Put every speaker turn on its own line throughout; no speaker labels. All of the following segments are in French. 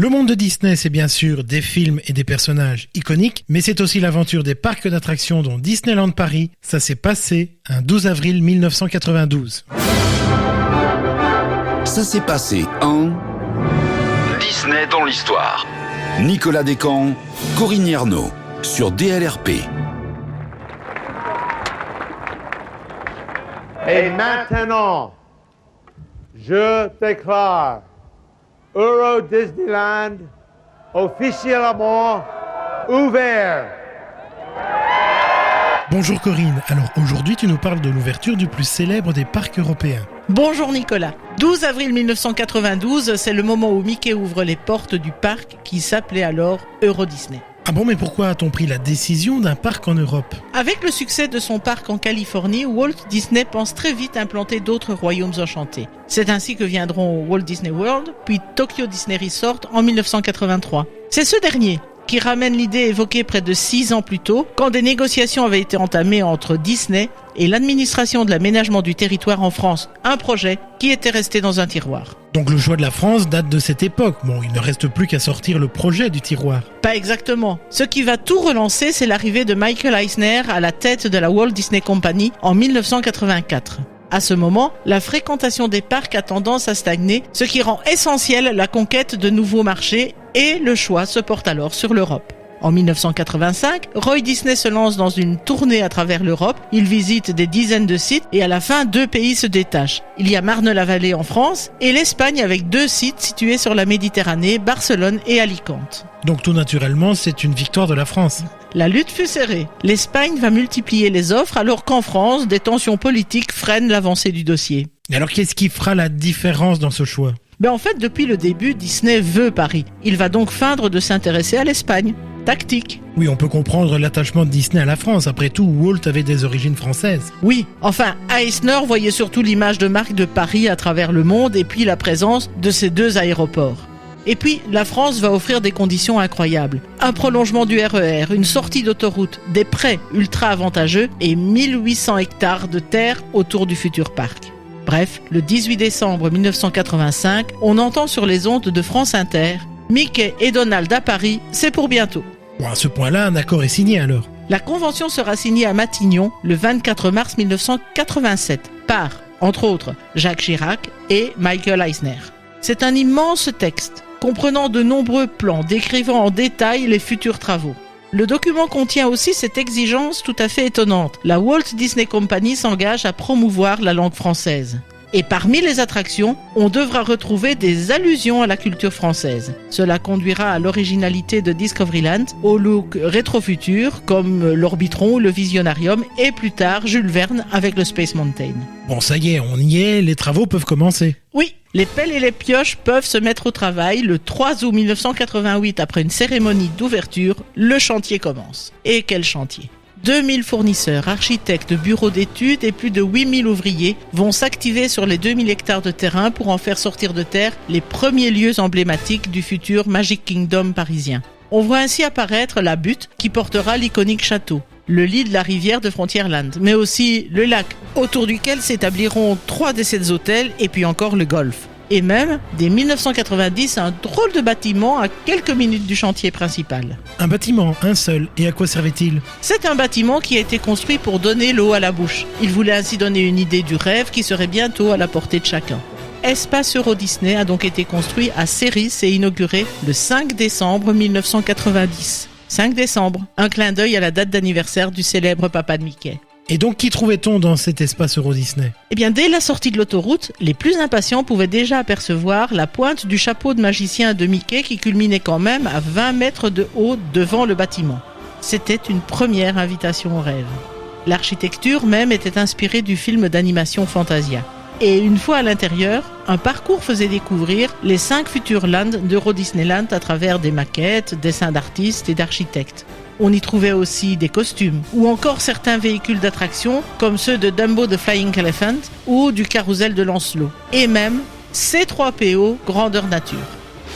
Le monde de Disney, c'est bien sûr des films et des personnages iconiques, mais c'est aussi l'aventure des parcs d'attractions dont Disneyland Paris. Ça s'est passé un 12 avril 1992.
Ça s'est passé en...
Disney dans l'histoire.
Nicolas Descamps, Corinne Yernaud, sur DLRP.
Et maintenant, je déclare Euro Disneyland officiellement ouvert.
Bonjour Corinne, alors aujourd'hui tu nous parles de l'ouverture du plus célèbre des parcs européens.
Bonjour Nicolas. 12 avril 1992, c'est le moment où Mickey ouvre les portes du parc qui s'appelait alors Euro Disney.
Ah bon, mais pourquoi a-t-on pris la décision d'un parc en Europe ?
Avec le succès de son parc en Californie, Walt Disney pense très vite implanter d'autres royaumes enchantés. C'est ainsi que viendront Walt Disney World, puis Tokyo Disney Resort en 1983. C'est ce dernier qui ramène l'idée évoquée près de 6 ans plus tôt, quand des négociations avaient été entamées entre Disney et l'administration de l'aménagement du territoire en France, un projet qui était resté dans un tiroir.
Donc le choix de la France date de cette époque. Bon, il ne reste plus qu'à sortir le projet du tiroir.
Pas exactement. Ce qui va tout relancer, c'est l'arrivée de Michael Eisner à la tête de la Walt Disney Company en 1984. À ce moment, la fréquentation des parcs a tendance à stagner, ce qui rend essentielle la conquête de nouveaux marchés et le choix se porte alors sur l'Europe. En 1985, Roy Disney se lance dans une tournée à travers l'Europe. Il visite des dizaines de sites et à la fin, 2 pays se détachent. Il y a Marne-la-Vallée en France et l'Espagne avec 2 sites situés sur la Méditerranée, Barcelone et Alicante.
Donc tout naturellement, c'est une victoire de la France.
La lutte fut serrée. L'Espagne va multiplier les offres alors qu'en France, des tensions politiques freinent l'avancée du dossier.
Et alors qu'est-ce qui fera la différence dans ce choix ?
En fait, depuis le début, Disney veut Paris. Il va donc feindre de s'intéresser à l'Espagne. Tactique.
Oui, on peut comprendre l'attachement de Disney à la France. Après tout, Walt avait des origines françaises.
Oui, enfin, Eisner voyait surtout l'image de marque de Paris à travers le monde et puis la présence de ces 2 aéroports. Et puis, la France va offrir des conditions incroyables. Un prolongement du RER, une sortie d'autoroute, des prêts ultra avantageux et 1800 hectares de terre autour du futur parc. Bref, le 18 décembre 1985, on entend sur les ondes de France Inter « Mickey et Donald à Paris, c'est pour bientôt ».
Bon, à ce point-là, un accord est signé alors.
La convention sera signée à Matignon le 24 mars 1987 par, entre autres, Jacques Chirac et Michael Eisner. C'est un immense texte comprenant de nombreux plans décrivant en détail les futurs travaux. Le document contient aussi cette exigence tout à fait étonnante. La Walt Disney Company s'engage à promouvoir la langue française. Et parmi les attractions, on devra retrouver des allusions à la culture française. Cela conduira à l'originalité de Discoveryland, au look rétro-futur comme l'Orbitron ou le Visionarium et plus tard Jules Verne avec le Space Mountain.
Bon, ça y est, on y est, les travaux peuvent commencer.
Oui, les pelles et les pioches peuvent se mettre au travail. Le 3 août 1988, après une cérémonie d'ouverture, le chantier commence. Et quel chantier! 2000 fournisseurs, architectes, bureaux d'études et plus de 8000 ouvriers vont s'activer sur les 2000 hectares de terrain pour en faire sortir de terre les premiers lieux emblématiques du futur Magic Kingdom parisien. On voit ainsi apparaître la butte qui portera l'iconique château, le lit de la rivière de Frontierland, mais aussi le lac autour duquel s'établiront 3 des 7 hôtels et puis encore le golf. Et même, dès 1990, un drôle de bâtiment à quelques minutes du chantier principal.
Un bâtiment, un seul, et à quoi servait-il ?
C'est un bâtiment qui a été construit pour donner l'eau à la bouche. Il voulait ainsi donner une idée du rêve qui serait bientôt à la portée de chacun. Espace Euro Disney a donc été construit à Séris et inauguré le 5 décembre 1990. 5 décembre, un clin d'œil à la date d'anniversaire du célèbre papa de Mickey.
Et donc, qui trouvait-on dans cet espace Euro Disney ?
Dès la sortie de l'autoroute, les plus impatients pouvaient déjà apercevoir la pointe du chapeau de magicien de Mickey qui culminait quand même à 20 mètres de haut devant le bâtiment. C'était une première invitation au rêve. L'architecture même était inspirée du film d'animation Fantasia. Et une fois à l'intérieur, un parcours faisait découvrir les 5 futurs lands d'Euro Disneyland à travers des maquettes, dessins d'artistes et d'architectes. On y trouvait aussi des costumes, ou encore certains véhicules d'attraction, comme ceux de Dumbo the Flying Elephant ou du carrousel de Lancelot. Et même C3PO grandeur nature.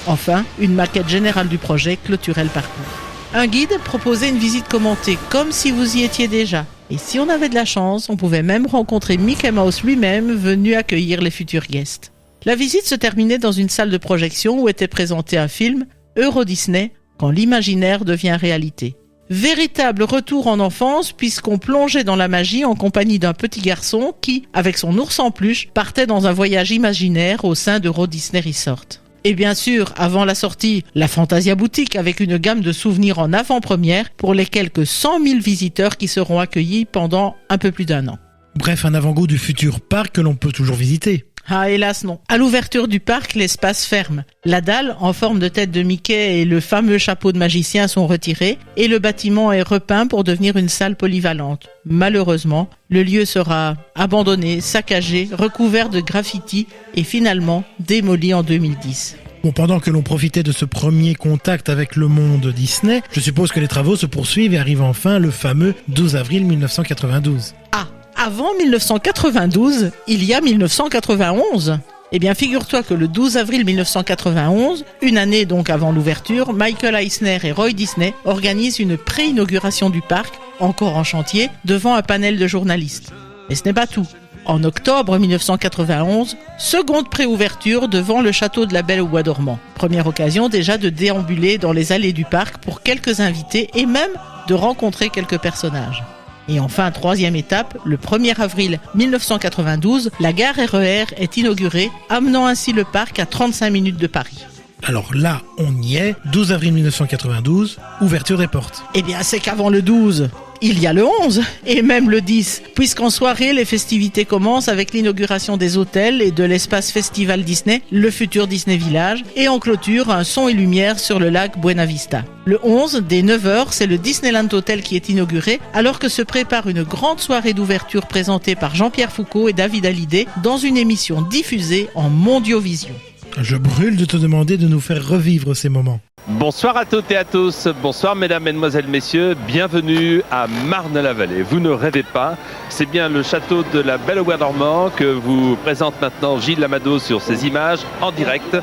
Enfin, une maquette générale du projet clôturait le parcours. Un guide proposait une visite commentée, comme si vous y étiez déjà. Et si on avait de la chance, on pouvait même rencontrer Mickey Mouse lui-même, venu accueillir les futurs guests. La visite se terminait dans une salle de projection où était présenté un film, Euro Disney, quand l'imaginaire devient réalité. Véritable retour en enfance puisqu'on plongeait dans la magie en compagnie d'un petit garçon qui, avec son ours en peluche, partait dans un voyage imaginaire au sein d'Euro Disney Resort. Et bien sûr, avant la sortie, la Fantasia Boutique avec une gamme de souvenirs en avant-première pour les quelques 100 000 visiteurs qui seront accueillis pendant un peu plus d'1 an.
Bref, un avant-goût du futur parc que l'on peut toujours visiter.
Ah, hélas non. À l'ouverture du parc, l'espace ferme. La dalle, en forme de tête de Mickey et le fameux chapeau de magicien sont retirés et le bâtiment est repeint pour devenir une salle polyvalente. Malheureusement, le lieu sera abandonné, saccagé, recouvert de graffitis et finalement démoli en 2010.
Bon, pendant que l'on profitait de ce premier contact avec le monde Disney, je suppose que les travaux se poursuivent et arrivent enfin le fameux 12 avril 1992.
Ah, avant 1992, il y a 1991. Eh bien, figure-toi que le 12 avril 1991, une année donc avant l'ouverture, Michael Eisner et Roy Disney organisent une pré-inauguration du parc, encore en chantier, devant un panel de journalistes. Mais ce n'est pas tout. En octobre 1991, seconde préouverture devant le château de la Belle au Bois dormant. Première occasion déjà de déambuler dans les allées du parc pour quelques invités et même de rencontrer quelques personnages. Et enfin, troisième étape, le 1er avril 1992, la gare RER est inaugurée, amenant ainsi le parc à 35 minutes de Paris.
Alors là, on y est, 12 avril 1992, ouverture des portes.
Eh bien, c'est qu'avant le 12, il y a le 11 et même le 10, puisqu'en soirée, les festivités commencent avec l'inauguration des hôtels et de l'espace Festival Disney, le futur Disney Village, et en clôture, un son et lumière sur le lac Buena Vista. Le 11, dès 9h, c'est le Disneyland Hotel qui est inauguré, alors que se prépare une grande soirée d'ouverture présentée par Jean-Pierre Foucault et David Hallyday dans une émission diffusée en Mondiovision.
Je brûle de te demander de nous faire revivre ces moments.
Bonsoir à toutes et à tous, bonsoir mesdames, mesdemoiselles, messieurs, bienvenue à Marne-la-Vallée. Vous ne rêvez pas, c'est bien le château de la Belle au Bois dormant que vous présente maintenant Gilles Lamado sur ces images en direct.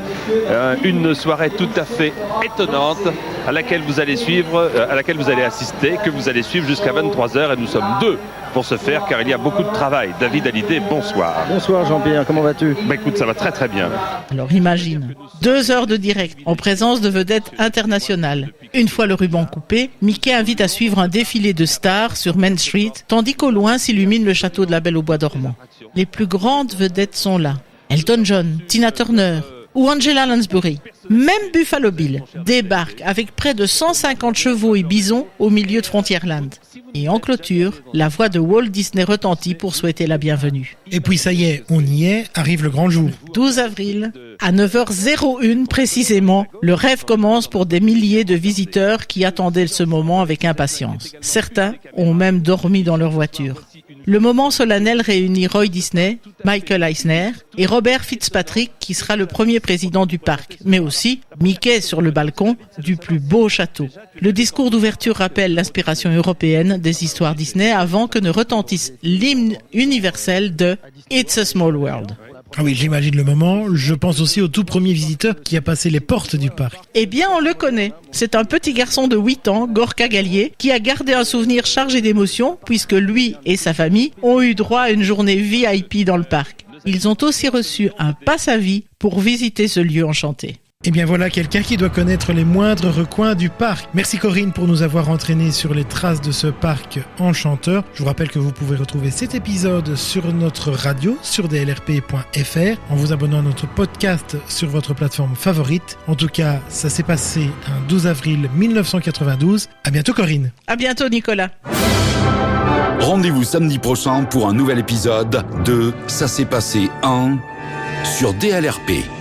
Une soirée tout à fait étonnante à laquelle vous allez assister, que vous allez suivre jusqu'à 23h et nous sommes deux pour ce faire car il y a beaucoup de travail. David Hallyday, bonsoir.
Bonsoir Jean-Pierre, comment vas-tu ?
Écoute, ça va très très bien.
Alors imagine, 2 heures de direct en présence de vedettes internationales. Une fois le ruban coupé, Mickey invite à suivre un défilé de stars sur Main Street, tandis qu'au loin s'illumine le château de la Belle au Bois dormant. Les plus grandes vedettes sont là. Elton John, Tina Turner ou Angela Lansbury. Même Buffalo Bill débarque avec près de 150 chevaux et bisons au milieu de Frontierland. Et en clôture, la voix de Walt Disney retentit pour souhaiter la bienvenue.
Et puis ça y est, on y est, arrive le grand jour.
12 avril, à 9h01 précisément, le rêve commence pour des milliers de visiteurs qui attendaient ce moment avec impatience. Certains ont même dormi dans leur voiture. Le moment solennel réunit Roy Disney, Michael Eisner et Robert Fitzpatrick qui sera le premier président du parc, mais aussi Mickey sur le balcon du plus beau château. Le discours d'ouverture rappelle l'inspiration européenne des histoires Disney avant que ne retentisse l'hymne universel de It's a Small World.
Ah oui, j'imagine le moment. Je pense aussi au tout premier visiteur qui a passé les portes du parc.
Eh bien, on le connaît. C'est un petit garçon de 8 ans, Gorka Gallier, qui a gardé un souvenir chargé d'émotions puisque lui et sa famille ont eu droit à une journée VIP dans le parc. Ils ont aussi reçu un pass à vie pour visiter ce lieu enchanté.
Eh bien voilà quelqu'un qui doit connaître les moindres recoins du parc. Merci Corinne pour nous avoir entraînés sur les traces de ce parc enchanteur. Je vous rappelle que vous pouvez retrouver cet épisode sur notre radio, sur dlrp.fr, en vous abonnant à notre podcast sur votre plateforme favorite. En tout cas, ça s'est passé un 12 avril 1992. À bientôt Corinne.
À bientôt Nicolas.
Rendez-vous samedi prochain pour un nouvel épisode de Ça s'est passé sur DLRP.